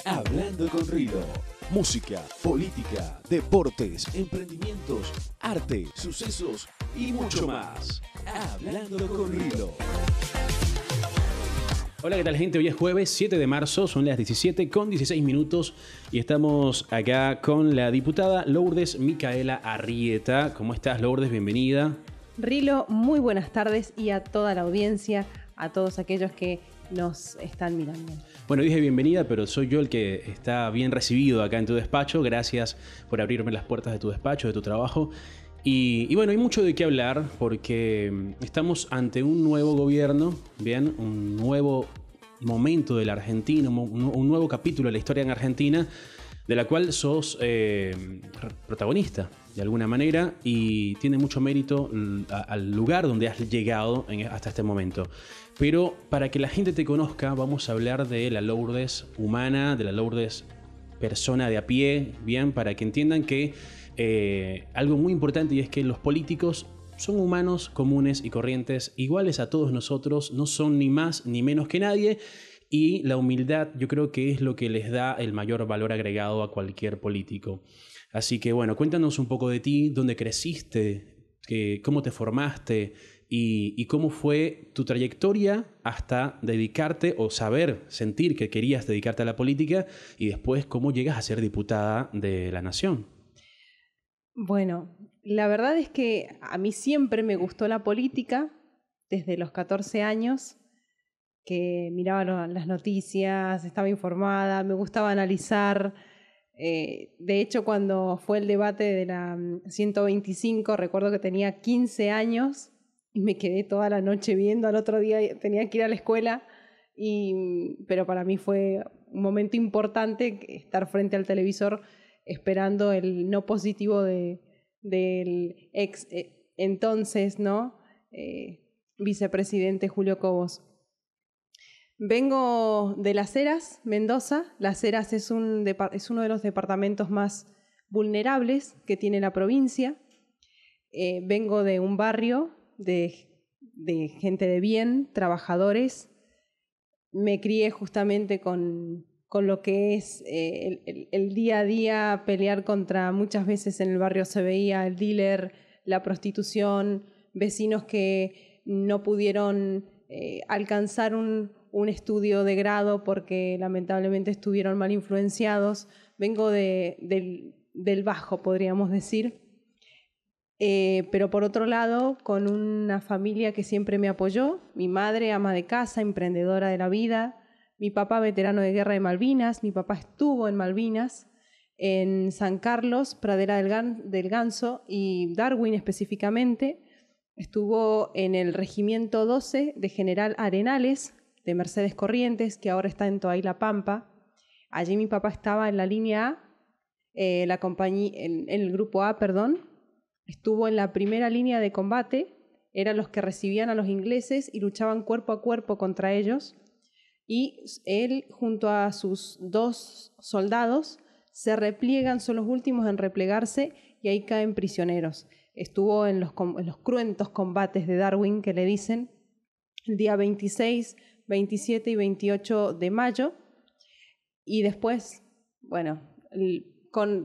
Hablando con Rilo. Música, política, deportes, emprendimientos, arte, sucesos y mucho más. Hablando con Rilo. Hola, ¿qué tal, gente? Hoy es jueves 7 de marzo, son las 17:16 y estamos acá con la diputada Lourdes Micaela Arrieta. ¿Cómo estás, Lourdes? Bienvenida. Rilo, muy buenas tardes y a toda la audiencia, a todos aquellos que nos están mirando. Bueno, dije bienvenida, pero soy yo el que está bien recibido acá en tu despacho. Gracias por abrirme las puertas de tu despacho, de tu trabajo. Y bueno, hay mucho de qué hablar porque estamos ante un nuevo gobierno, bien, un nuevo momento de la Argentina, un nuevo capítulo de la historia en Argentina, de la cual sos protagonista de alguna manera y tiene mucho mérito al lugar donde has llegado hasta este momento. Pero para que la gente te conozca, vamos a hablar de la Lourdes humana, de la Lourdes persona de a pie, bien, para que entiendan que algo muy importante, y es que los políticos son humanos comunes y corrientes, iguales a todos nosotros, no son ni más ni menos que nadie, y la humildad yo creo que es lo que les da el mayor valor agregado a cualquier político. Así que bueno, cuéntanos un poco de ti, dónde creciste, cómo te formaste y cómo fue tu trayectoria hasta dedicarte o sentir que querías dedicarte a la política y después cómo llegas a ser diputada de la Nación. Bueno, la verdad es que a mí siempre me gustó la política, desde los 14 años, que miraba las noticias, estaba informada, me gustaba analizar. De hecho, cuando fue el debate de la 125, recuerdo que tenía 15 años y me quedé toda la noche viendo. Al otro día tenía que ir a la escuela, pero para mí fue un momento importante estar frente al televisor esperando el no positivo del ex entonces, ¿no? Vicepresidente Julio Cobos. Vengo de Las Heras, Mendoza. Las Heras es uno de los departamentos más vulnerables que tiene la provincia. Vengo de un barrio de gente de bien, trabajadores. Me crié justamente con lo que es el día a día, pelear contra, muchas veces en el barrio se veía el dealer, la prostitución, vecinos que no pudieron alcanzar un estudio de grado porque lamentablemente estuvieron mal influenciados. Vengo del bajo, podríamos decir. Pero por otro lado, con una familia que siempre me apoyó, mi madre ama de casa, emprendedora de la vida, mi papá veterano de guerra de Malvinas, mi papá estuvo en Malvinas, en San Carlos, Pradera del Ganso y Darwin específicamente, estuvo en el Regimiento 12 de General Arenales, de Mercedes Corrientes, que ahora está en Toay La Pampa. Allí mi papá estaba en la línea A, en el grupo A, perdón. Estuvo en la primera línea de combate, eran los que recibían a los ingleses y luchaban cuerpo a cuerpo contra ellos. Y él, junto a sus 2 soldados, se repliegan, son los últimos en replegarse y ahí caen prisioneros. Estuvo en los cruentos combates de Darwin, que le dicen, el día 26, 27 y 28 de mayo. Y después, bueno,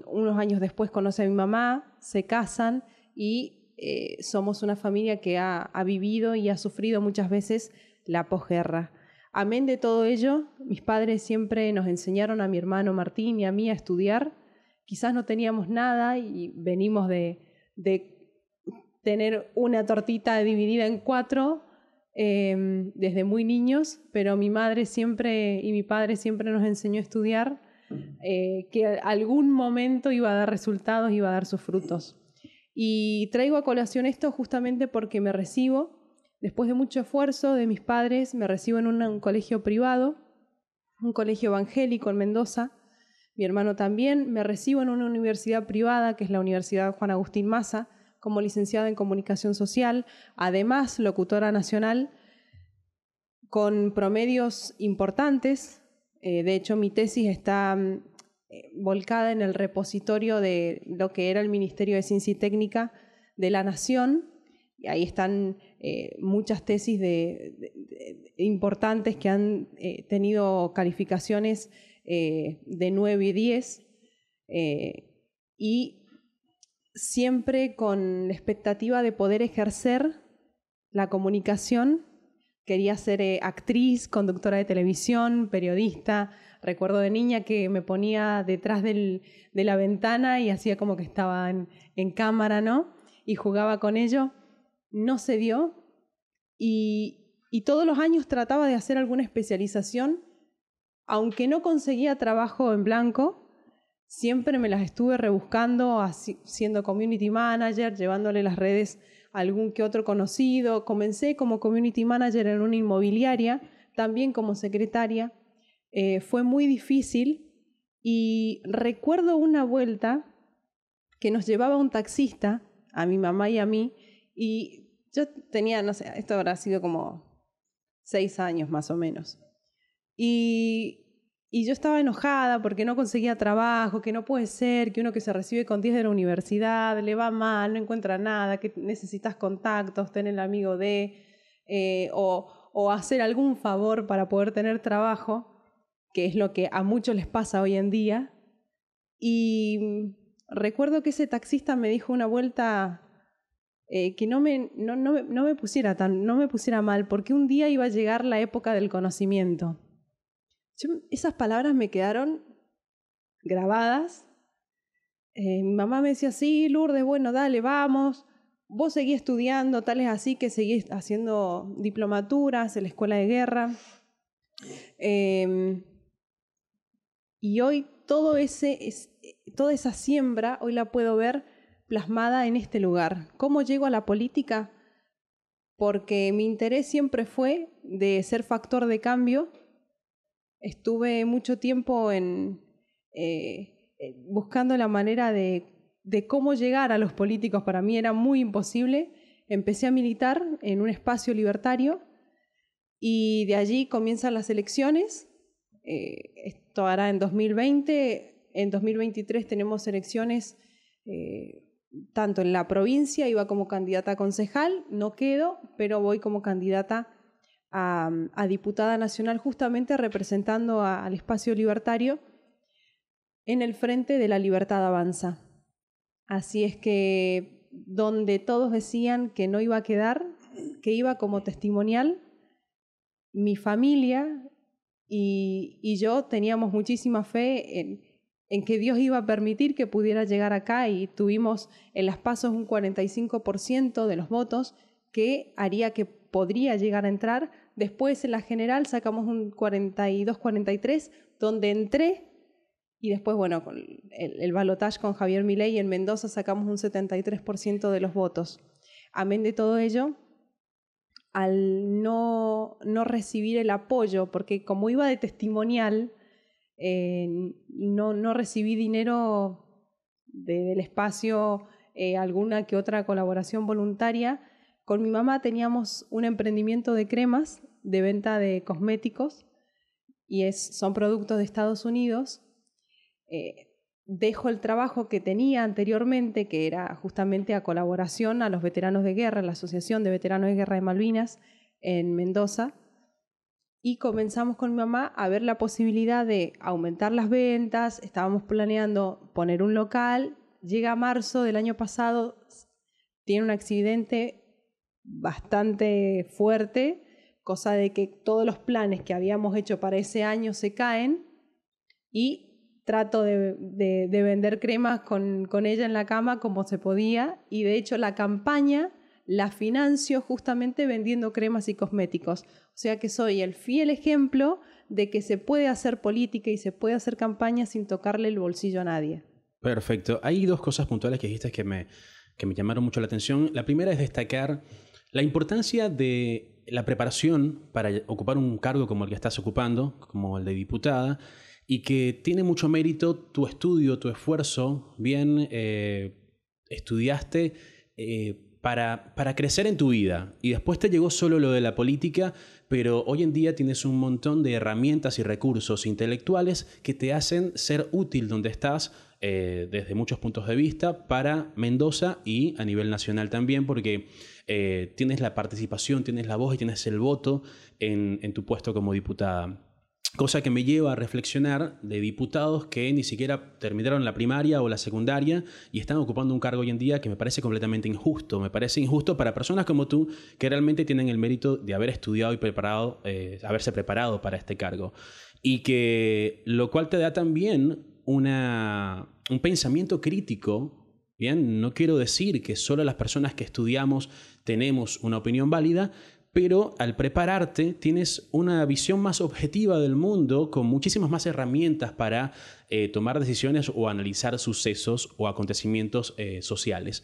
unos años después conoce a mi mamá, se casan y somos una familia que ha vivido y ha sufrido muchas veces la posguerra. Amén de todo ello, mis padres siempre nos enseñaron a mi hermano Martín y a mí a estudiar. Quizás no teníamos nada y venimos de tener una tortita dividida en 4 desde muy niños, pero mi madre siempre y mi padre siempre nos enseñó a estudiar, que algún momento iba a dar resultados, iba a dar sus frutos. Y traigo a colación esto justamente porque me recibo, después de mucho esfuerzo de mis padres, me recibo en un colegio privado, un colegio evangélico en Mendoza. Mi hermano también. Me recibo en una universidad privada, que es la Universidad Juan Agustín Maza, como licenciada en Comunicación Social, además locutora nacional, con promedios importantes. De hecho, mi tesis está volcada en el repositorio de lo que era el Ministerio de Ciencia y Técnica de la Nación, Y ahí están muchas tesis importantes que han tenido calificaciones de 9 y 10, y siempre con la expectativa de poder ejercer la comunicación. Quería ser actriz, conductora de televisión, periodista. Recuerdo de niña que me ponía detrás de la ventana y hacía como que estaba en cámara, ¿no? Y jugaba con ello. No se dio. Y todos los años trataba de hacer alguna especialización. Aunque no conseguía trabajo en blanco, siempre me las estuve rebuscando, siendo community manager, llevándole las redes a algún que otro conocido. Comencé como community manager en una inmobiliaria, también como secretaria. Fue muy difícil y recuerdo una vuelta que nos llevaba un taxista, a mi mamá y a mí, y yo tenía, no sé, esto habrá sido como 6 años más o menos. Y yo estaba enojada porque no conseguía trabajo, que no puede ser, que uno que se recibe con 10 de la universidad le va mal, no encuentra nada, que necesitas contactos, tener el amigo o hacer algún favor para poder tener trabajo, que es lo que a muchos les pasa hoy en día. Y recuerdo que ese taxista me dijo una vuelta que no me pusiera mal, porque un día iba a llegar la época del conocimiento. Esas palabras me quedaron grabadas. Mi mamá me decía, sí, Lourdes, bueno, dale, vamos. Vos seguís estudiando, tal es así que seguís haciendo diplomaturas en la escuela de guerra. Y hoy toda esa siembra, hoy la puedo ver plasmada en este lugar. ¿Cómo llego a la política? Porque mi interés siempre fue de ser factor de cambio. Estuve mucho tiempo buscando la manera de cómo llegar a los políticos. Para mí era muy imposible. Empecé a militar en un espacio libertario y de allí comienzan las elecciones. Esto hará en 2020. En 2023 tenemos elecciones tanto en la provincia, iba como candidata a concejal, no quedo, pero voy como candidata a diputada nacional, justamente representando al espacio libertario en el Frente de la Libertad Avanza. Así es que donde todos decían que no iba a quedar, que iba como testimonial, mi familia y yo teníamos muchísima fe en que Dios iba a permitir que pudiera llegar acá, y tuvimos en las PASO un 45% de los votos que haría que podría llegar a entrar. Después en la general sacamos un 42-43, donde entré, y después, bueno, con el balotaje con Javier Milei en Mendoza sacamos un 73% de los votos. Amén de todo ello, al no recibir el apoyo, porque como iba de testimonial, no recibí dinero del espacio, alguna que otra colaboración voluntaria. Con mi mamá teníamos un emprendimiento de cremas, de venta de cosméticos, y son productos de Estados Unidos. Dejo el trabajo que tenía anteriormente, que era justamente a colaboración a los veteranos de guerra, la Asociación de Veteranos de Guerra de Malvinas en Mendoza, y comenzamos con mi mamá a ver la posibilidad de aumentar las ventas. Estábamos planeando poner un local. Llega marzo del año pasado, tiene un accidente bastante fuerte, cosa de que todos los planes que habíamos hecho para ese año se caen, y trato de vender cremas con ella en la cama como se podía, y de hecho la campaña la financio justamente vendiendo cremas y cosméticos. O sea que soy el fiel ejemplo de que se puede hacer política y se puede hacer campaña sin tocarle el bolsillo a nadie. Perfecto. Hay 2 cosas puntuales que dijiste que me llamaron mucho la atención. La primera es destacar la importancia de la preparación para ocupar un cargo como el que estás ocupando, como el de diputada, y que tiene mucho mérito tu estudio, tu esfuerzo. Bien, estudiaste para crecer en tu vida. Y después te llegó solo lo de la política, pero hoy en día tienes un montón de herramientas y recursos intelectuales que te hacen ser útil donde estás desde muchos puntos de vista para Mendoza y a nivel nacional también, porque tienes la participación, tienes la voz y tienes el voto en tu puesto como diputada. Cosa que me lleva a reflexionar de diputados que ni siquiera terminaron la primaria o la secundaria y están ocupando un cargo hoy en día que me parece completamente injusto. Me parece injusto para personas como tú que realmente tienen el mérito de haber estudiado y preparado, haberse preparado para este cargo. Y que lo cual te da también un pensamiento crítico. Bien, no quiero decir que solo las personas que estudiamos tenemos una opinión válida, pero al prepararte tienes una visión más objetiva del mundo con muchísimas más herramientas para tomar decisiones o analizar sucesos o acontecimientos sociales.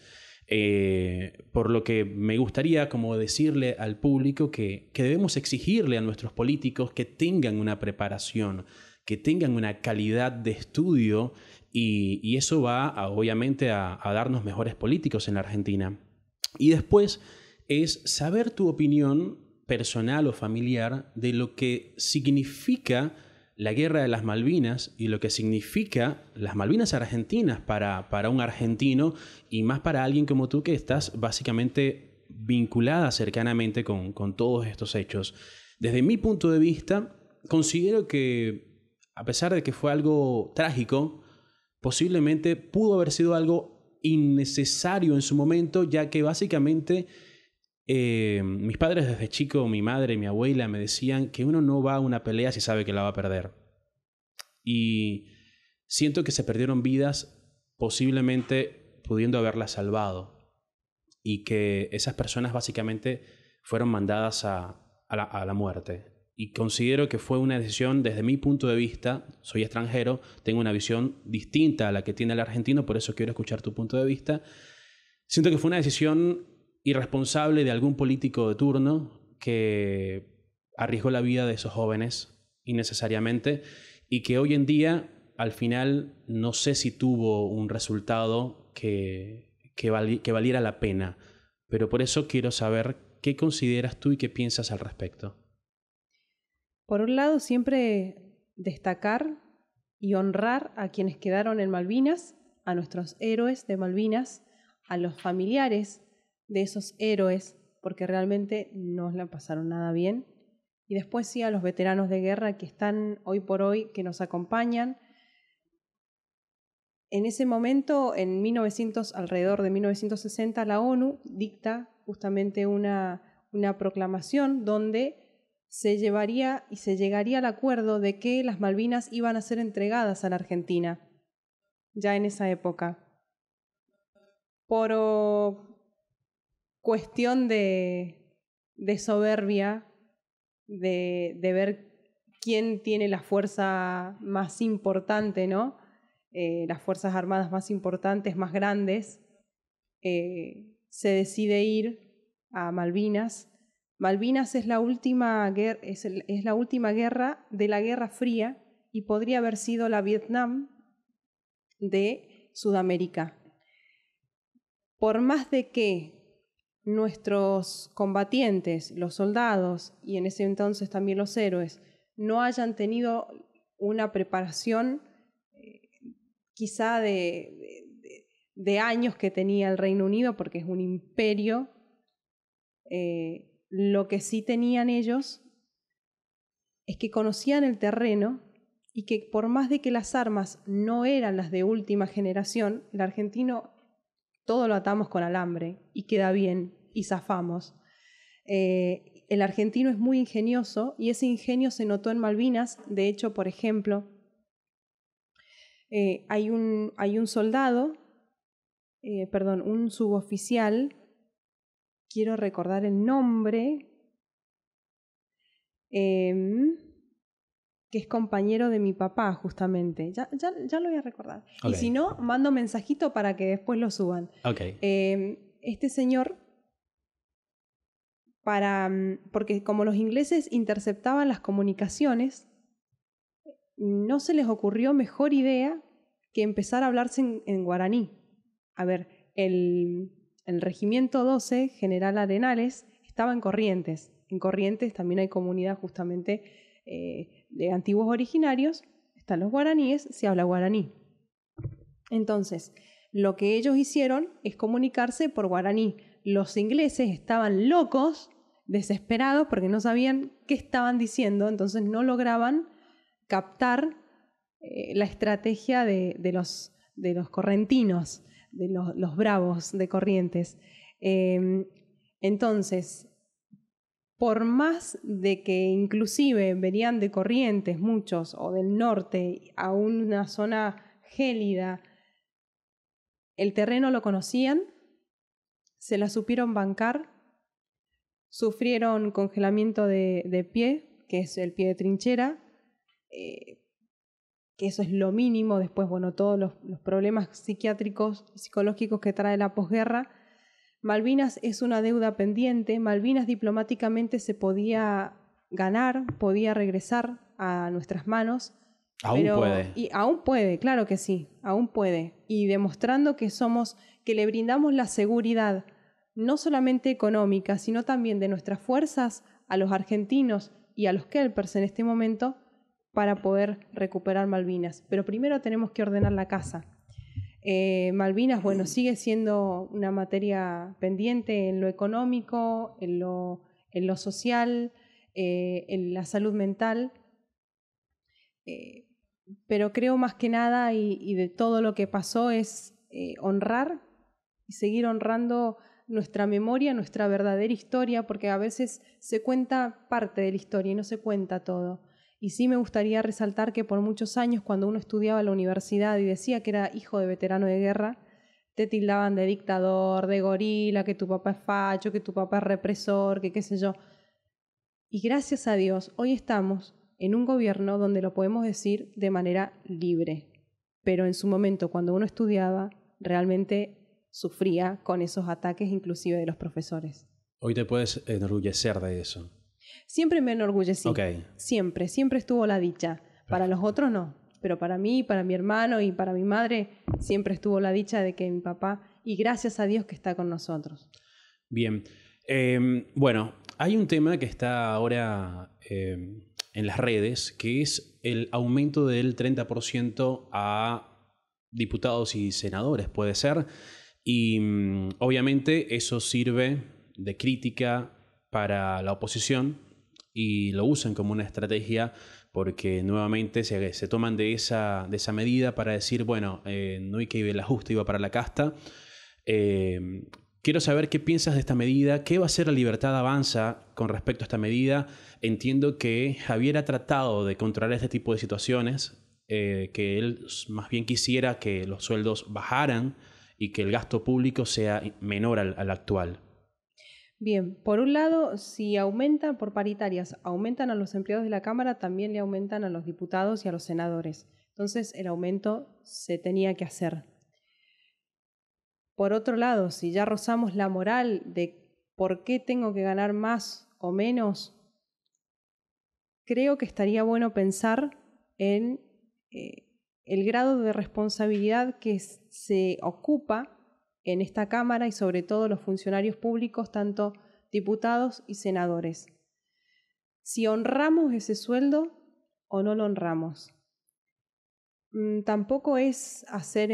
Por lo que me gustaría como decirle al público que debemos exigirle a nuestros políticos que tengan una preparación, que tengan una calidad de estudio y eso va obviamente a darnos mejores políticos en la Argentina. Y después es saber tu opinión personal o familiar de lo que significa la Guerra de las Malvinas y lo que significa las Malvinas argentinas para un argentino y más para alguien como tú que estás básicamente vinculada cercanamente con todos estos hechos. Desde mi punto de vista, considero que a pesar de que fue algo trágico, posiblemente pudo haber sido algo innecesario en su momento, ya que básicamente mis padres desde chico, mi madre y mi abuela me decían que uno no va a una pelea si sabe que la va a perder. Y siento que se perdieron vidas posiblemente pudiendo haberlas salvado. Y que esas personas básicamente fueron mandadas a la muerte. Y considero que fue una decisión desde mi punto de vista. Soy extranjero, tengo una visión distinta a la que tiene el argentino, por eso quiero escuchar tu punto de vista. Siento que fue una decisión irresponsable de algún político de turno que arriesgó la vida de esos jóvenes innecesariamente y que hoy en día, al final, no sé si tuvo un resultado que valiera la pena. Pero por eso quiero saber qué consideras tú y qué piensas al respecto. Por un lado, siempre destacar y honrar a quienes quedaron en Malvinas, a nuestros héroes de Malvinas, a los familiares de esos héroes, porque realmente no la pasaron nada bien. Y después sí a los veteranos de guerra que están hoy por hoy, que nos acompañan. En ese momento, alrededor de 1960, la ONU dicta justamente una proclamación donde se llegaría al acuerdo de que las Malvinas iban a ser entregadas a la Argentina, ya en esa época. Por cuestión de soberbia, de ver quién tiene la fuerza más importante, ¿no? Las fuerzas armadas más importantes, más grandes, se decide ir a Malvinas. Malvinas es la última guerra de la Guerra Fría y podría haber sido la Vietnam de Sudamérica. Por más de que nuestros combatientes, los soldados y en ese entonces también los héroes, no hayan tenido una preparación quizá de años que tenía el Reino Unido, porque es un imperio, lo que sí tenían ellos es que conocían el terreno y que por más de que las armas no eran las de última generación, el argentino todo lo atamos con alambre y queda bien y zafamos. El argentino es muy ingenioso y ese ingenio se notó en Malvinas. De hecho, por ejemplo, hay un soldado, un suboficial, quiero recordar el nombre, que es compañero de mi papá justamente. Ya lo voy a recordar. Okay. Y si no, mando mensajito para que después lo suban. Okay. Este señor, porque como los ingleses interceptaban las comunicaciones, no se les ocurrió mejor idea que empezar a hablarse en guaraní. A ver, el el Regimiento 12, General Arenales, estaba en Corrientes. En Corrientes también hay comunidad justamente de antiguos originarios, están los guaraníes, se habla guaraní. Entonces, lo que ellos hicieron es comunicarse por guaraní. Los ingleses estaban locos, desesperados, porque no sabían qué estaban diciendo, entonces no lograban captar la estrategia de los correntinos, de los bravos de Corrientes. Entonces, por más de que inclusive venían de Corrientes muchos o del norte a una zona gélida, el terreno lo conocían, se la supieron bancar, sufrieron congelamiento de pie, que es el pie de trinchera, que eso es lo mínimo. Después, bueno, todos los problemas psiquiátricos, psicológicos que trae la posguerra. Malvinas es una deuda pendiente. Malvinas diplomáticamente se podía ganar, podía regresar a nuestras manos. Aún puede. Y aún puede, claro que sí, aún puede. Y demostrando que le brindamos la seguridad, no solamente económica, sino también de nuestras fuerzas a los argentinos y a los kelpers en este momento, para poder recuperar Malvinas. Pero primero tenemos que ordenar la casa. Malvinas, bueno, sigue siendo una materia pendiente en lo económico, en lo social, en la salud mental. Pero creo más que nada, y de todo lo que pasó, es honrar y seguir honrando nuestra memoria, nuestra verdadera historia, porque a veces se cuenta parte de la historia y no se cuenta todo. Y sí me gustaría resaltar que por muchos años, cuando uno estudiaba en la universidad y decía que era hijo de veterano de guerra, te tildaban de dictador, de gorila, que tu papá es facho, que tu papá es represor, que qué sé yo. Y gracias a Dios, hoy estamos en un gobierno donde lo podemos decir de manera libre. Pero en su momento, cuando uno estudiaba, realmente sufría con esos ataques, inclusive de los profesores. Hoy te puedes enorgullecer de eso. Siempre me enorgullecí. Okay. Siempre estuvo la dicha. Para los otros no, pero para mí, para mi hermano y para mi madre, siempre estuvo la dicha de que mi papá, y gracias a Dios que está con nosotros. Bien. Bueno, hay un tema que está ahora en las redes, que es el aumento del 30% a diputados y senadores, puede ser. Y obviamente eso sirve de crítica para la oposición y lo usan como una estrategia porque nuevamente se toman de esa medida para decir, bueno, no hay que ir el ajuste, iba para la casta. Quiero saber qué piensas de esta medida, qué va a hacer la Libertad Avanza con respecto a esta medida. Entiendo que Javier ha tratado de controlar este tipo de situaciones, que él más bien quisiera que los sueldos bajaran y que el gasto público sea menor al actual. Bien, por un lado, si aumentan por paritarias, aumentan a los empleados de la Cámara, también le aumentan a los diputados y a los senadores. Entonces, el aumento se tenía que hacer. Por otro lado, si ya rozamos la moral de por qué tengo que ganar más o menos, creo que estaría bueno pensar en el grado de responsabilidad que se ocupa en esta Cámara y sobre todo los funcionarios públicos, tanto diputados y senadores. Si honramos ese sueldo o no lo honramos. Tampoco es hacer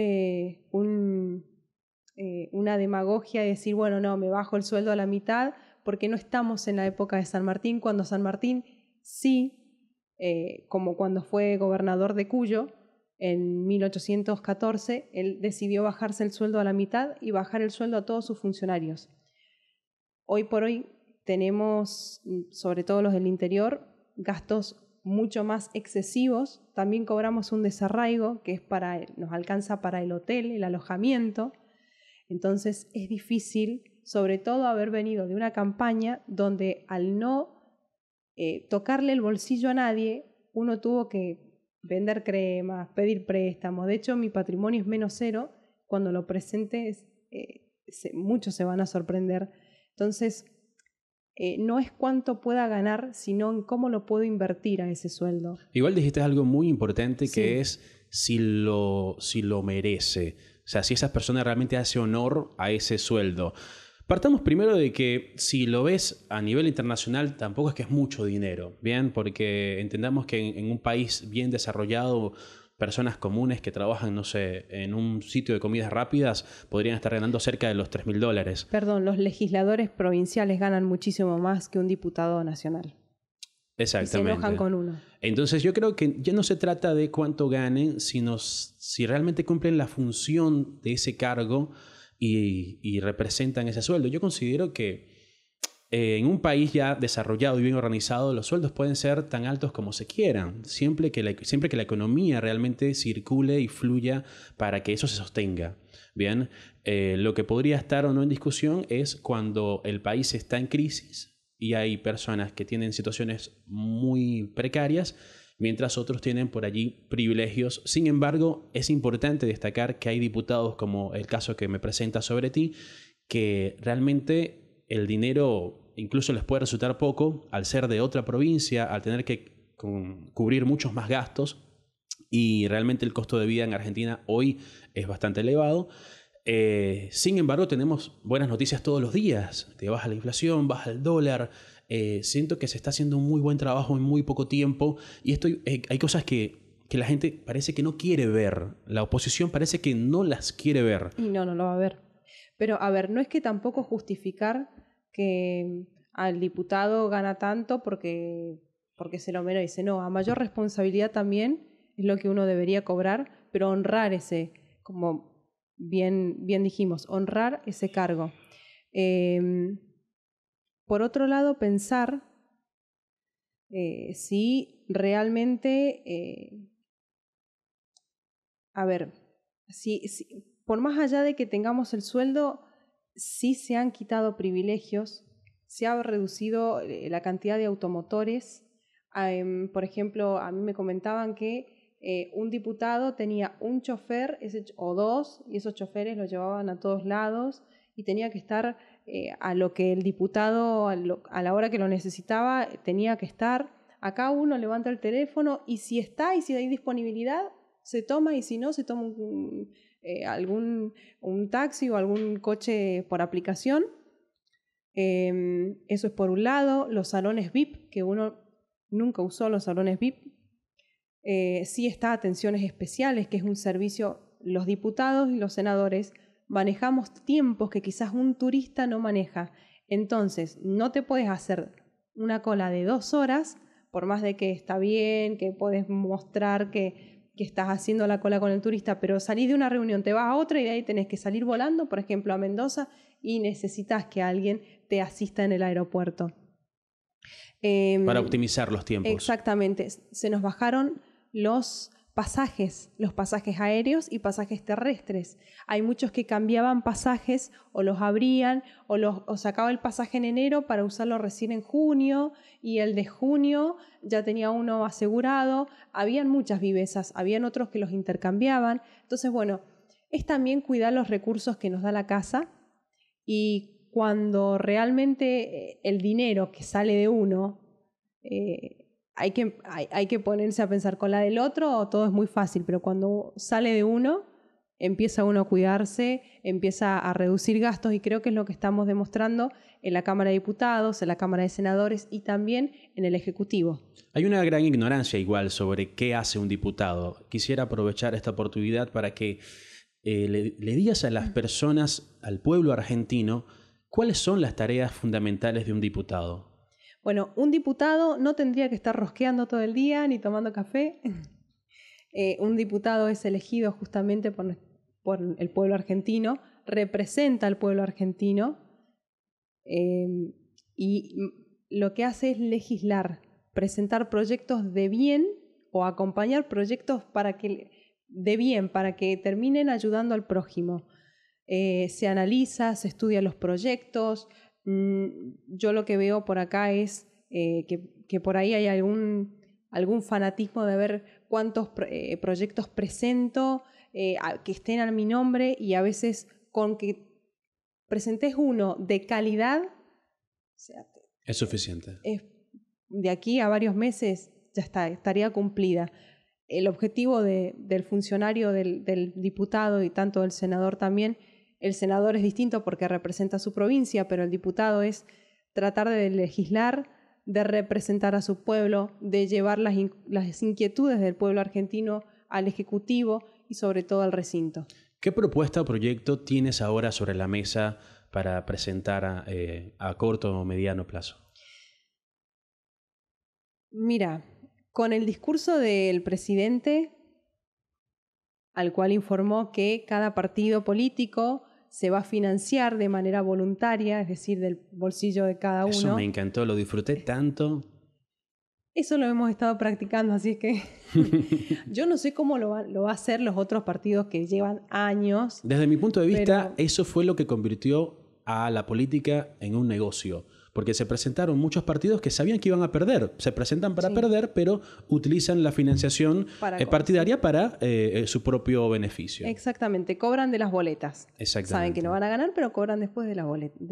una demagogia y decir, bueno, no, me bajo el sueldo a la mitad, porque no estamos en la época de San Martín, cuando San Martín sí, como cuando fue gobernador de Cuyo, en 1814, él decidió bajarse el sueldo a la mitad y bajar el sueldo a todos sus funcionarios. Hoy por hoy tenemos, sobre todo los del interior, gastos mucho más excesivos. También cobramos un desarraigo que nos alcanza para el hotel, el alojamiento. Entonces es difícil, sobre todo haber venido de una campaña donde al no tocarle el bolsillo a nadie, uno tuvo que vender cremas, pedir préstamos. De hecho, mi patrimonio es menos cero. Cuando lo presente, muchos se van a sorprender. Entonces, no es cuánto pueda ganar, sino en cómo lo puedo invertir a ese sueldo. Igual dijiste algo muy importante, sí, que es si lo merece. sea, si esa persona realmente hace honor a ese sueldo. Partamos primero de que si lo ves a nivel internacional, tampoco es que es mucho dinero, ¿bien? Porque entendamos que en un país bien desarrollado, personas comunes que trabajan, no sé, en un sitio de comidas rápidas, podrían estar ganando cerca de los $3.000. Perdón, los legisladores provinciales ganan muchísimo más que un diputado nacional. Exactamente. Y se enojan con uno. Entonces yo creo que ya no se trata de cuánto ganen, sino si realmente cumplen la función de ese cargo y representan ese sueldo. Yo considero que en un país ya desarrollado y bien organizado, los sueldos pueden ser tan altos como se quieran, siempre que la economía realmente circule y fluya para que eso se sostenga. Bien, lo que podría estar o no en discusión es cuando el país está en crisis y hay personas que tienen situaciones muy precarias, mientras otros tienen por allí privilegios. Sin embargo, es importante destacar que hay diputados, como el caso que me presenta sobre ti, que realmente el dinero incluso les puede resultar poco al ser de otra provincia, al tener que cubrir muchos más gastos, y realmente el costo de vida en Argentina hoy es bastante elevado. Sin embargo, tenemos buenas noticias todos los días. Te baja la inflación, baja el dólar. Siento que se está haciendo un muy buen trabajo en muy poco tiempo. Y hay cosas que la gente parece que no quiere ver. La oposición parece que no las quiere ver. Y no lo va a ver. Pero, a ver, no es que tampoco justificar que al diputado gana tanto porque se lo merece. No, a mayor responsabilidad también es lo que uno debería cobrar, pero honrar ese, como bien dijimos, honrar ese cargo. Por otro lado, pensar si realmente, por más allá de que tengamos el sueldo, sí se han quitado privilegios, se ha reducido la cantidad de automotores. Por ejemplo, a mí me comentaban que un diputado tenía un chofer o dos, y esos choferes lo llevaban a todos lados y tenía que estar a lo que el diputado a la hora que lo necesitaba tenía que estar. Acá uno levanta el teléfono y si está y si hay disponibilidad se toma, y si no se toma un taxi o algún coche por aplicación. Eso es por un lado. Los salones VIP, que uno nunca usó los salones VIP. Sí está atenciones especiales, que es un servicio. Los diputados y los senadores manejamos tiempos que quizás un turista no maneja. Entonces, no te puedes hacer una cola de 2 horas, por más de que está bien, que puedes mostrar que estás haciendo la cola con el turista, pero salís de una reunión, te vas a otra y de ahí tenés que salir volando, por ejemplo, a Mendoza, y necesitas que alguien te asista en el aeropuerto. Para optimizar los tiempos. Exactamente. Se nos bajaron los pasajes aéreos y pasajes terrestres. Hay muchos que cambiaban pasajes o los abrían o sacaba el pasaje en enero para usarlo recién en junio, y el de junio ya tenía uno asegurado. Habían muchas vivezas, habían otros que los intercambiaban. Entonces, bueno, es también cuidar los recursos que nos da la casa, y cuando realmente el dinero que sale de uno hay que ponerse a pensar con la del otro, todo es muy fácil, pero cuando sale de uno, empieza uno a cuidarse, empieza a reducir gastos, y creo que es lo que estamos demostrando en la Cámara de Diputados, en la Cámara de Senadores y también en el Ejecutivo. Hay una gran ignorancia igual sobre qué hace un diputado. Quisiera aprovechar esta oportunidad para que le digas a las personas, al pueblo argentino, cuáles son las tareas fundamentales de un diputado. Bueno, un diputado no tendría que estar rosqueando todo el día ni tomando café. Un diputado es elegido justamente por el pueblo argentino, representa al pueblo argentino, y lo que hace es legislar, presentar proyectos de bien o acompañar proyectos de bien para que terminen ayudando al prójimo. Se analiza, se estudia los proyectos. Yo lo que veo por acá es que por ahí hay algún fanatismo de ver cuántos proyectos presento, que estén a mi nombre, y a veces con que presentes uno de calidad, o sea, es suficiente. De aquí a varios meses ya estaría cumplida. el objetivo del funcionario, del diputado y tanto del senador también, el senador es distinto porque representa a su provincia, pero el diputado es tratar de legislar, de representar a su pueblo, de llevar las inquietudes del pueblo argentino al Ejecutivo y sobre todo al recinto. ¿Qué propuesta o proyecto tienes ahora sobre la mesa para presentar a corto o mediano plazo? Mira, con el discurso del presidente, al cual informó que cada partido político se va a financiar de manera voluntaria, es decir, del bolsillo de cada uno. Eso me encantó, lo disfruté tanto. Eso lo hemos estado practicando, así que yo no sé cómo lo va a hacer los otros partidos que llevan años. Desde mi punto de vista, eso fue lo que convirtió a la política en un negocio. Porque se presentaron muchos partidos que sabían que iban a perder. Se presentan para perder, pero utilizan la financiación partidaria para su propio beneficio. Exactamente, cobran de las boletas. Exactamente. Saben que no van a ganar, pero cobran después de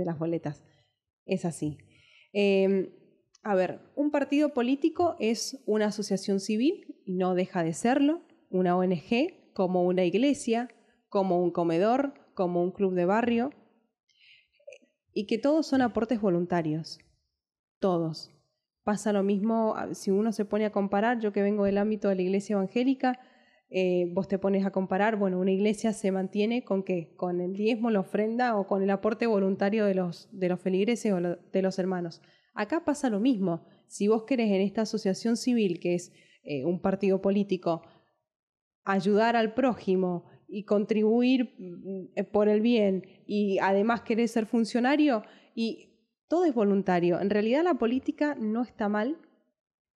las boletas. Es así. A ver, un partido político es una asociación civil, y no deja de serlo, una ONG, como una iglesia, como un comedor, como un club de barrio, y que todos son aportes voluntarios, todos. Pasa lo mismo, si uno se pone a comparar, yo que vengo del ámbito de la iglesia evangélica, vos te pones a comparar, bueno, una iglesia se mantiene ¿con qué? Con el diezmo, la ofrenda o con el aporte voluntario de los feligreses o de los hermanos. Acá pasa lo mismo. Si vos querés en esta asociación civil, que es un partido político, ayudar al prójimo y contribuir por el bien y además querés ser funcionario, y todo es voluntario. En realidad la política no está mal.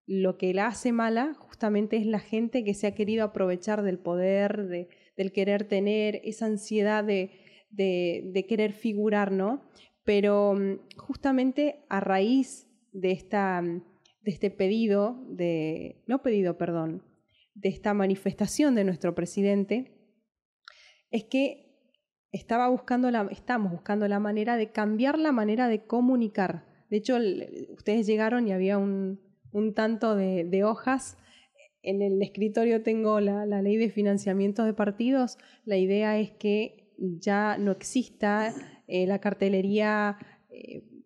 Lo que la hace mala justamente es la gente que se ha querido aprovechar del poder, del querer tener esa ansiedad de querer figurar, ¿no? Pero justamente a raíz de este pedido, de esta manifestación de nuestro presidente, es que estamos buscando la manera de cambiar la manera de comunicar. De hecho, ustedes llegaron y había un tanto de hojas. En el escritorio tengo la ley de financiamiento de partidos. La idea es que ya no exista la cartelería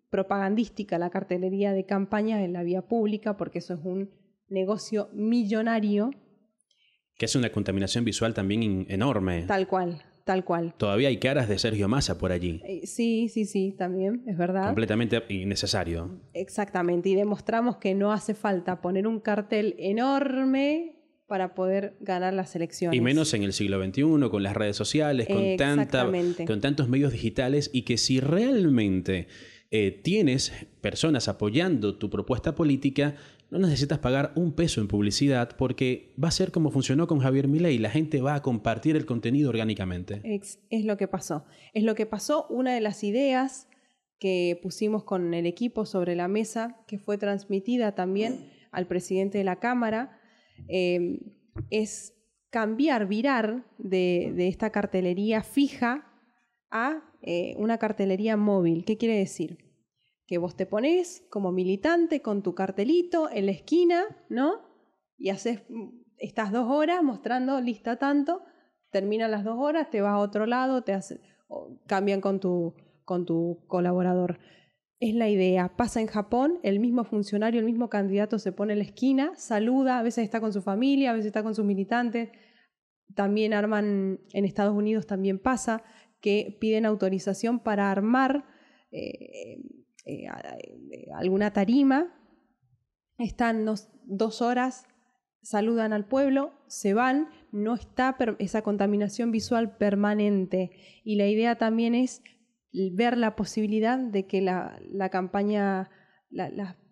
propagandística, la cartelería de campañas en la vía pública, porque eso es un negocio millonario. Que es una contaminación visual también enorme. Tal cual. Todavía hay caras de Sergio Massa por allí. Sí, también, es verdad. Completamente innecesario. Exactamente, y demostramos que no hace falta poner un cartel enorme para poder ganar las elecciones. Y menos en el siglo XXI, con las redes sociales, con tantos medios digitales, y que si realmente tienes personas apoyando tu propuesta política, no necesitas pagar un peso en publicidad, porque va a ser como funcionó con Javier Milei. La gente va a compartir el contenido orgánicamente. Es lo que pasó. Es lo que pasó. Una de las ideas que pusimos con el equipo sobre la mesa, que fue transmitida también al presidente de la Cámara, es virar de esta cartelería fija a una cartelería móvil. ¿Qué quiere decir? Que vos te ponés como militante con tu cartelito en la esquina, ¿no? Y estás 2 horas mostrando lista tanto, terminan las 2 horas, te vas a otro lado, cambian con tu colaborador. Es la idea. Pasa en Japón, el mismo funcionario, el mismo candidato se pone en la esquina, saluda, a veces está con su familia, a veces está con sus militantes. También arman, en Estados Unidos también pasa, que piden autorización para armar alguna tarima, están 2 horas, saludan al pueblo, se van, no está esa contaminación visual permanente. Y la idea también es ver la posibilidad de que la campaña,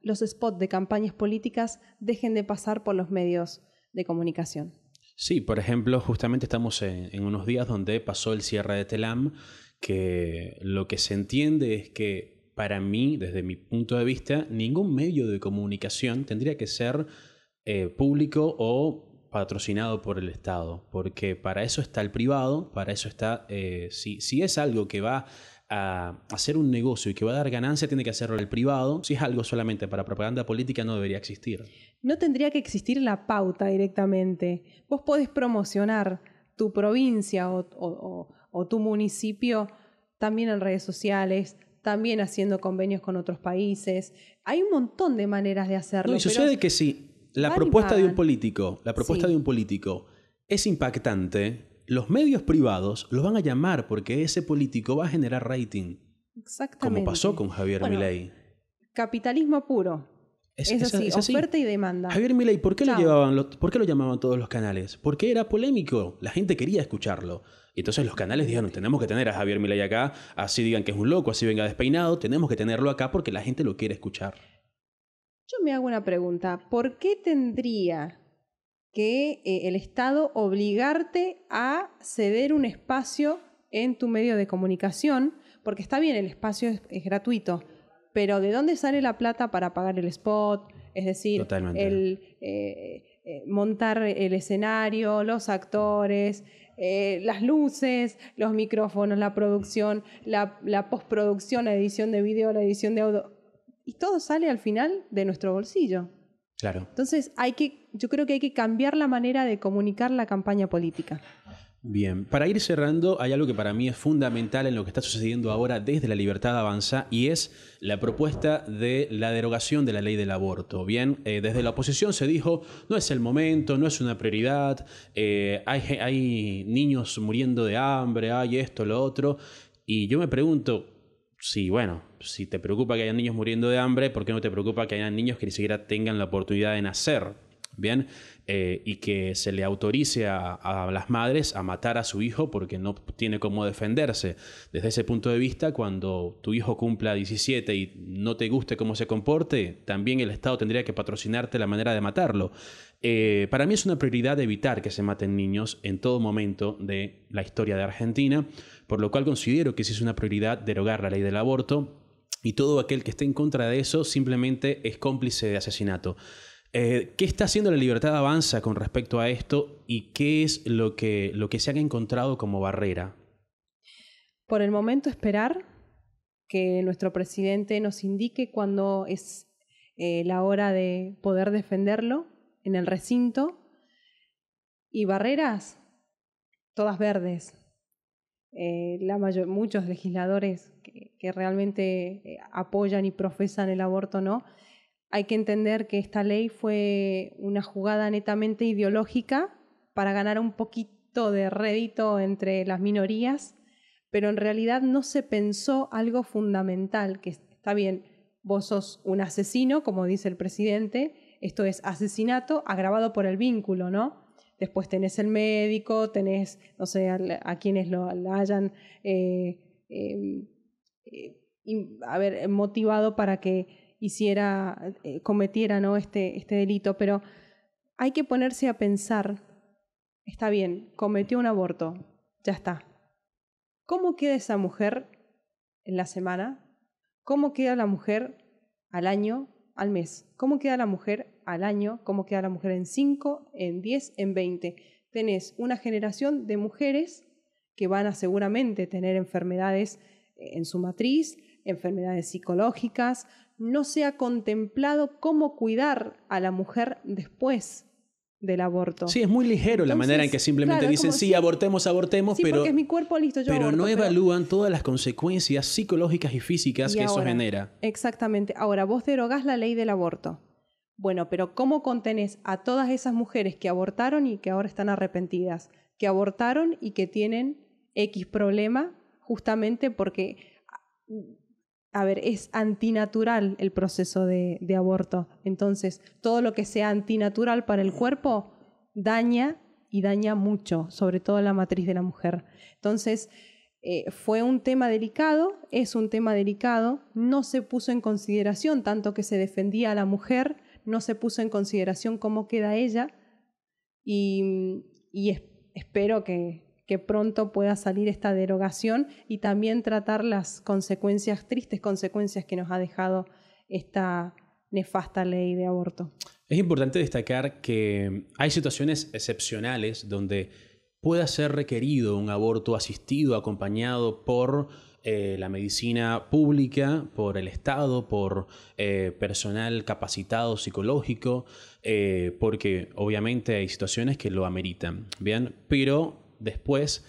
los spots de campañas políticas dejen de pasar por los medios de comunicación. Sí, por ejemplo, justamente estamos en unos días donde pasó el cierre de Telam, que lo que se entiende es que, para mí, desde mi punto de vista, ningún medio de comunicación tendría que ser público o patrocinado por el Estado, porque para eso está el privado, para eso está, si es algo que va a hacer un negocio y que va a dar ganancia, tiene que hacerlo el privado. Si es algo solamente para propaganda política, no debería existir. no tendría que existir la pauta directamente. Vos podés promocionar tu provincia o tu municipio también en redes sociales, también haciendo convenios con otros países. Hay un montón de maneras de hacerlo. No, y sucede que si la propuesta de un político, Sí. de un político es impactante, los medios privados los van a llamar porque ese político va a generar rating. Exactamente. Como pasó con Javier Milei. Capitalismo puro. Es así, oferta y demanda. Javier Milei, ¿por qué Chao. por qué lo llamaban todos los canales? Porque era polémico, la gente quería escucharlo. Y entonces los canales dijeron, tenemos que tener a Javier Milei acá, así digan que es un loco, así venga despeinado, tenemos que tenerlo acá porque la gente lo quiere escuchar. Yo me hago una pregunta. ¿Por qué tendría que el Estado obligarte a ceder un espacio en tu medio de comunicación? Porque está bien, el espacio es gratuito, pero ¿de dónde sale la plata para pagar el spot? Es decir, Totalmente. Montar el escenario, los actores, las luces, los micrófonos, la producción, la postproducción, la edición de video, la edición de audio. Y todo sale al final de nuestro bolsillo. Claro. Entonces yo creo que hay que cambiar la manera de comunicar la campaña política. Bien, para ir cerrando, hay algo que para mí es fundamental en lo que está sucediendo ahora desde La Libertad Avanza y es la propuesta de la derogación de la ley del aborto. Bien, desde la oposición se dijo, no es el momento, no es una prioridad, hay niños muriendo de hambre, hay esto, lo otro. Y yo me pregunto, sí, bueno, si te preocupa que haya niños muriendo de hambre, ¿por qué no te preocupa que haya niños que ni siquiera tengan la oportunidad de nacer? Bien, y que se le autorice a las madres a matar a su hijo porque no tiene cómo defenderse. Desde ese punto de vista, cuando tu hijo cumpla 17 y no te guste cómo se comporte, también el Estado tendría que patrocinarte la manera de matarlo. Para mí es una prioridad evitar que se maten niños en todo momento de la historia de Argentina, por lo cual considero que sí es una prioridad derogar la ley del aborto y todo aquel que esté en contra de eso simplemente es cómplice de asesinato. ¿Qué está haciendo La Libertad Avanza con respecto a esto y qué es lo que se han encontrado como barrera? Por el momento esperar que nuestro presidente nos indique cuándo es la hora de poder defenderlo en el recinto. Y barreras, todas verdes. Muchos legisladores que realmente apoyan y profesan el aborto, ¿no? Hay que entender que esta ley fue una jugada netamente ideológica para ganar un poquito de rédito entre las minorías, pero en realidad no se pensó algo fundamental, que está bien, vos sos un asesino, como dice el presidente, esto es asesinato agravado por el vínculo, ¿no? Después tenés el médico, tenés, no sé, a quienes la hayan motivado para que cometiera, ¿no? este delito, pero hay que ponerse a pensar, está bien, cometió un aborto, ya está. ¿Cómo queda esa mujer en la semana? ¿Cómo queda la mujer al año, al mes? ¿Cómo queda la mujer al año? ¿Cómo queda la mujer en 5, en 10, en 20? Tenés una generación de mujeres que van a seguramente tener enfermedades en su matriz, enfermedades psicológicas. No se ha contemplado cómo cuidar a la mujer después del aborto. Sí, es muy ligero. Entonces, la manera en que simplemente claro, dicen, sí, abortemos, sí, pero porque es mi cuerpo, listo, yo pero aborto, no evalúan todas las consecuencias psicológicas y físicas que eso genera. Exactamente. Ahora, vos derogás la ley del aborto. Bueno, pero ¿cómo contenés a todas esas mujeres que abortaron y que ahora están arrepentidas? Que abortaron y que tienen X problema justamente porque... A ver, es antinatural el proceso de aborto. Entonces, todo lo que sea antinatural para el cuerpo daña y daña mucho, sobre todo la matriz de la mujer. Entonces, fue un tema delicado, es un tema delicado, no se puso en consideración tanto que se defendía a la mujer, no se puso en consideración cómo queda ella y espero que pronto pueda salir esta derogación y también tratar las tristes consecuencias que nos ha dejado esta nefasta ley de aborto. Es importante destacar que hay situaciones excepcionales donde pueda ser requerido un aborto asistido, acompañado por la medicina pública por el Estado, por personal capacitado psicológico, porque obviamente hay situaciones que lo ameritan, ¿bien? Pero después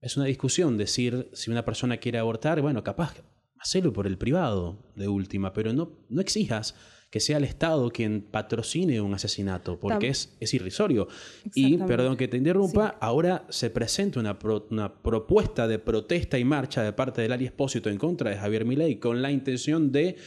es una discusión decir si una persona quiere abortar, bueno, capaz hacerlo por el privado de última, pero no exijas que sea el Estado quien patrocine un asesinato, porque es irrisorio. Y, perdón que te interrumpa, ahora se presenta una propuesta de protesta y marcha de parte del Ari Espósito en contra de Javier Milei con la intención de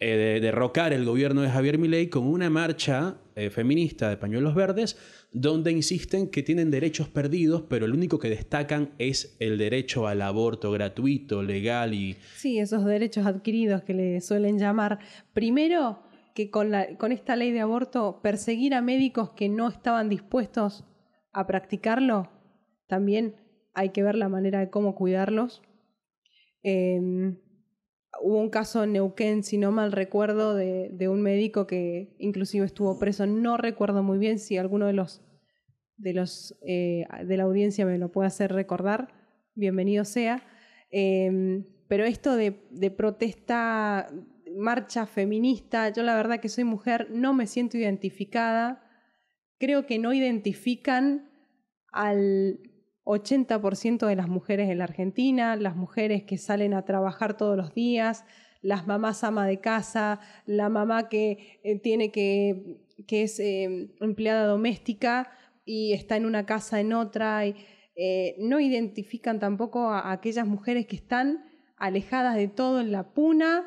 derrocar el gobierno de Javier Milei con una marcha feminista de pañuelos verdes donde insisten que tienen derechos perdidos, pero lo único que destacan es el derecho al aborto gratuito, legal y... Sí, esos derechos adquiridos que le suelen llamar. Primero, que con esta ley de aborto perseguir a médicos que no estaban dispuestos a practicarlo, también hay que ver la manera de cómo cuidarlos. Hubo un caso en Neuquén, si no mal recuerdo, de un médico que inclusive estuvo preso. No recuerdo muy bien, si alguno de la audiencia me lo puede hacer recordar, bienvenido sea. Pero esto de protesta, marcha feminista, yo la verdad que soy mujer, no me siento identificada. Creo que no identifican al 80% de las mujeres en la Argentina, las mujeres que salen a trabajar todos los días, las mamás ama de casa, la mamá que es empleada doméstica y está en una casa en otra. No identifican tampoco a aquellas mujeres que están alejadas de todo en la puna,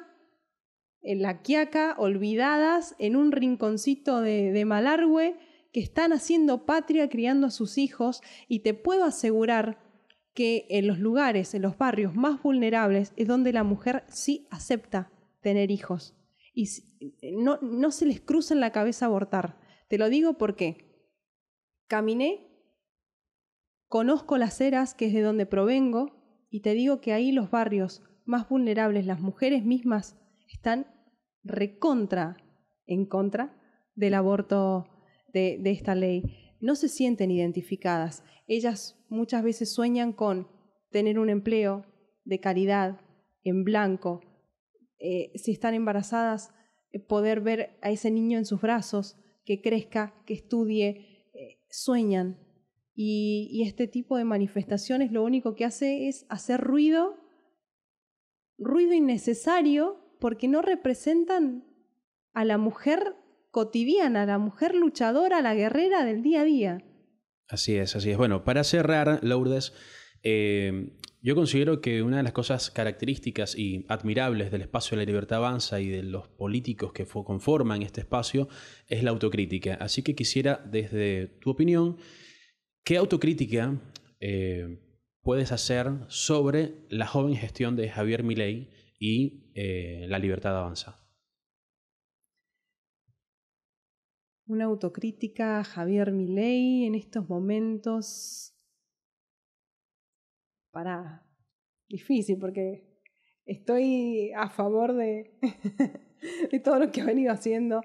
en la quiaca, olvidadas en un rinconcito de Malargüe, que están haciendo patria, criando a sus hijos, y te puedo asegurar que en los lugares, en los barrios más vulnerables, es donde la mujer sí acepta tener hijos. Y no se les cruza en la cabeza abortar. Te lo digo porque caminé, conozco Las Heras, que es de donde provengo, y te digo que ahí los barrios más vulnerables, las mujeres mismas, están en contra del aborto de esta ley. No se sienten identificadas. Ellas muchas veces sueñan con tener un empleo de calidad, en blanco, si están embarazadas, poder ver a ese niño en sus brazos, que crezca, que estudie, sueñan. Y este tipo de manifestaciones lo único que hace es hacer ruido innecesario, porque no representan a la mujer cotidiana, a la mujer luchadora, a la guerrera del día a día. Así es, así es. Bueno, para cerrar, Lourdes, yo considero que una de las cosas características y admirables del espacio de La Libertad Avanza y de los políticos que conforman este espacio es la autocrítica. Así que quisiera, desde tu opinión, ¿qué autocrítica puedes hacer sobre la joven gestión de Javier Milei y La Libertad Avanza? Una autocrítica a Javier Milei en estos momentos. Difícil, porque estoy a favor de, de todo lo que ha venido haciendo.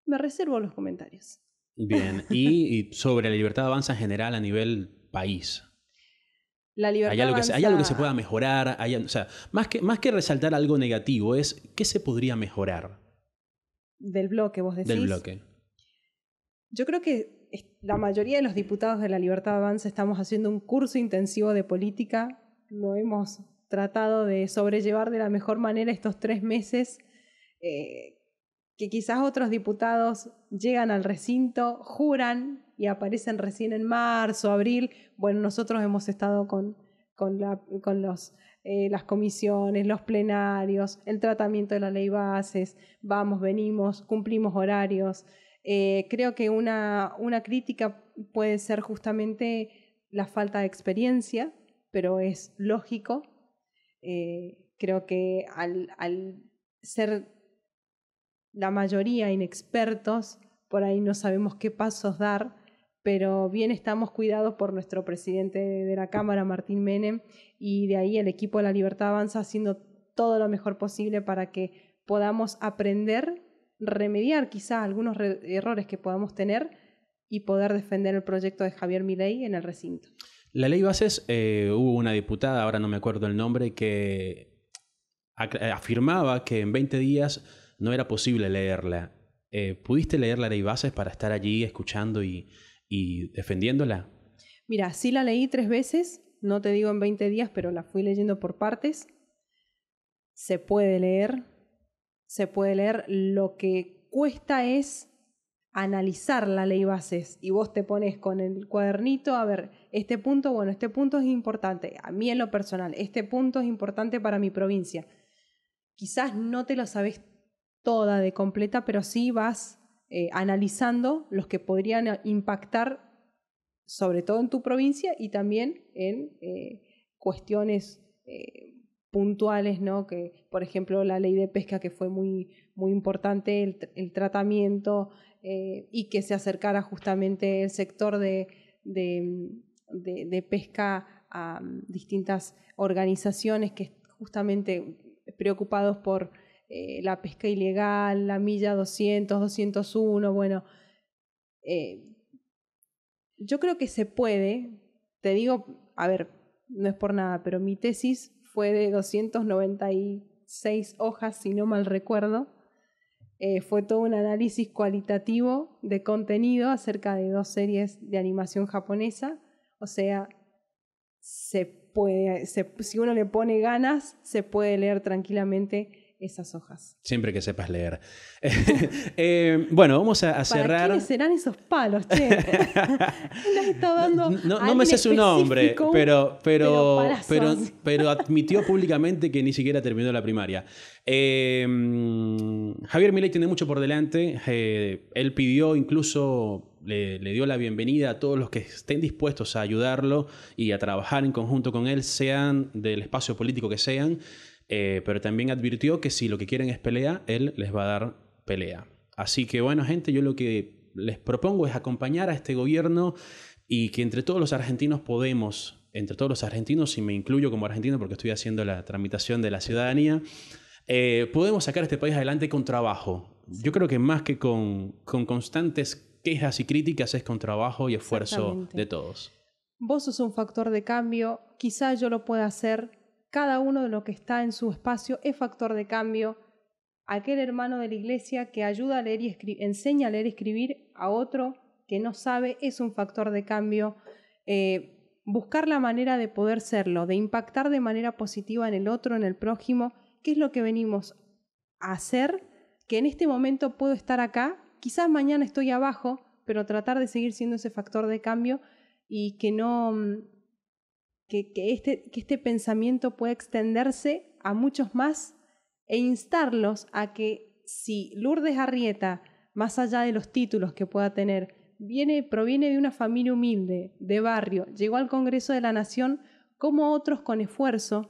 Me reservo los comentarios. Bien, y sobre La Libertad Avanza en general a nivel país. La Libertad ¿Hay algo que se pueda mejorar? O sea, más que resaltar algo negativo, es ¿qué se podría mejorar? Del bloque, vos decís. Del bloque. Yo creo que la mayoría de los diputados de La Libertad Avanza estamos haciendo un curso intensivo de política. Lo hemos tratado de sobrellevar de la mejor manera estos 3 meses. Que quizás otros diputados llegan al recinto, juran y aparecen recién en marzo, abril. Bueno, nosotros hemos estado con las comisiones, los plenarios, el tratamiento de la ley bases, vamos, venimos, cumplimos horarios. Creo que una crítica puede ser justamente la falta de experiencia, pero es lógico. Creo que al ser la mayoría inexpertos, por ahí no sabemos qué pasos dar, pero bien estamos cuidados por nuestro presidente de la Cámara, Martín Menem, y de ahí el equipo de La Libertad Avanza haciendo todo lo mejor posible para que podamos aprender, remediar quizá algunos errores que podamos tener, y poder defender el proyecto de Javier Milei en el recinto. La ley bases, hubo una diputada, ahora no me acuerdo el nombre, que afirmaba que en 20 días no era posible leerla. ¿Pudiste leer la ley bases para estar allí escuchando y defendiéndola? Mira, sí la leí 3 veces, no te digo en 20 días, pero la fui leyendo por partes. Se puede leer. Lo que cuesta es analizar la ley bases y vos te pones con el cuadernito, a ver, este punto es importante, a mí en lo personal, este punto es importante para mi provincia. Quizás no te lo sabes toda de completa, pero sí vas analizando los que podrían impactar sobre todo en tu provincia y también en cuestiones puntuales, ¿no? Que, por ejemplo, la ley de pesca, que fue muy, muy importante, el tratamiento, y que se acercara justamente el sector de pesca a distintas organizaciones que justamente preocupados por la pesca ilegal, la milla 200, 201, bueno, yo creo que se puede, te digo, a ver, no es por nada, pero mi tesis fue de 296 hojas, si no mal recuerdo. Fue todo un análisis cualitativo de contenido acerca de 2 series de animación japonesa. O sea, si uno le pone ganas, se puede leer tranquilamente esas hojas. Siempre que sepas leer. Bueno, vamos a cerrar. ¿Para qué serán esos palos, che? No me sé su nombre, pero admitió públicamente que ni siquiera terminó la primaria. Javier Milei tiene mucho por delante. Él pidió, incluso le dio la bienvenida a todos los que estén dispuestos a ayudarlo y a trabajar en conjunto con él, sean del espacio político que sean. Pero también advirtió que si lo que quieren es pelea, él les va a dar pelea. Así que bueno, gente, yo lo que les propongo es acompañar a este gobierno y que entre todos los argentinos y me incluyo como argentino porque estoy haciendo la tramitación de la ciudadanía, podemos sacar este país adelante con trabajo. Yo creo que más que con constantes quejas y críticas es con trabajo y esfuerzo de todos. Vos sos un factor de cambio, quizás yo lo pueda hacer. Cada uno de los que está en su espacio es factor de cambio. Aquel hermano de la iglesia que ayuda a leer y enseña a leer y escribir a otro que no sabe es un factor de cambio. Buscar la manera de poder serlo, de impactar de manera positiva en el otro, en el prójimo, que es lo que venimos a hacer, que en este momento puedo estar acá, quizás mañana estoy abajo, pero tratar de seguir siendo ese factor de cambio y que no... Que este pensamiento pueda extenderse a muchos más e instarlos a que si Lourdes Arrieta, más allá de los títulos que pueda tener, proviene de una familia humilde, de barrio, llegó al Congreso de la Nación, como otros con esfuerzo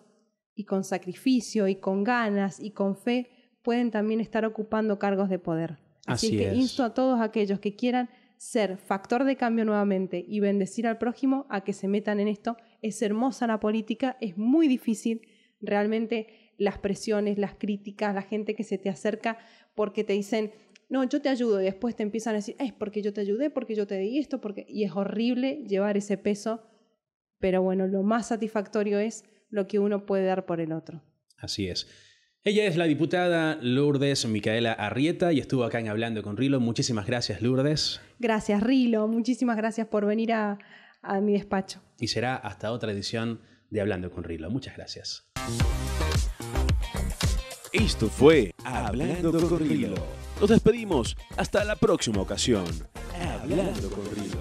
y con sacrificio y con ganas y con fe pueden también estar ocupando cargos de poder. Así que insto a todos aquellos que quieran ser factor de cambio nuevamente y bendecir al prójimo a que se metan en esto. Es hermosa la política, es muy difícil realmente las presiones, las críticas, la gente que se te acerca porque te dicen, no, yo te ayudo, y después te empiezan a decir, es porque yo te ayudé, porque yo te di esto, y es horrible llevar ese peso, pero bueno, lo más satisfactorio es lo que uno puede dar por el otro. Así es. Ella es la diputada Lourdes Micaela Arrieta y estuvo acá en Hablando con Rilo. Muchísimas gracias, Lourdes. Gracias, Rilo. Muchísimas gracias por venir a mi despacho. Y será hasta otra edición de Hablando con Rilo. Muchas gracias. Esto fue Hablando con Rilo. Nos despedimos. Hasta la próxima ocasión. Hablando con Rilo.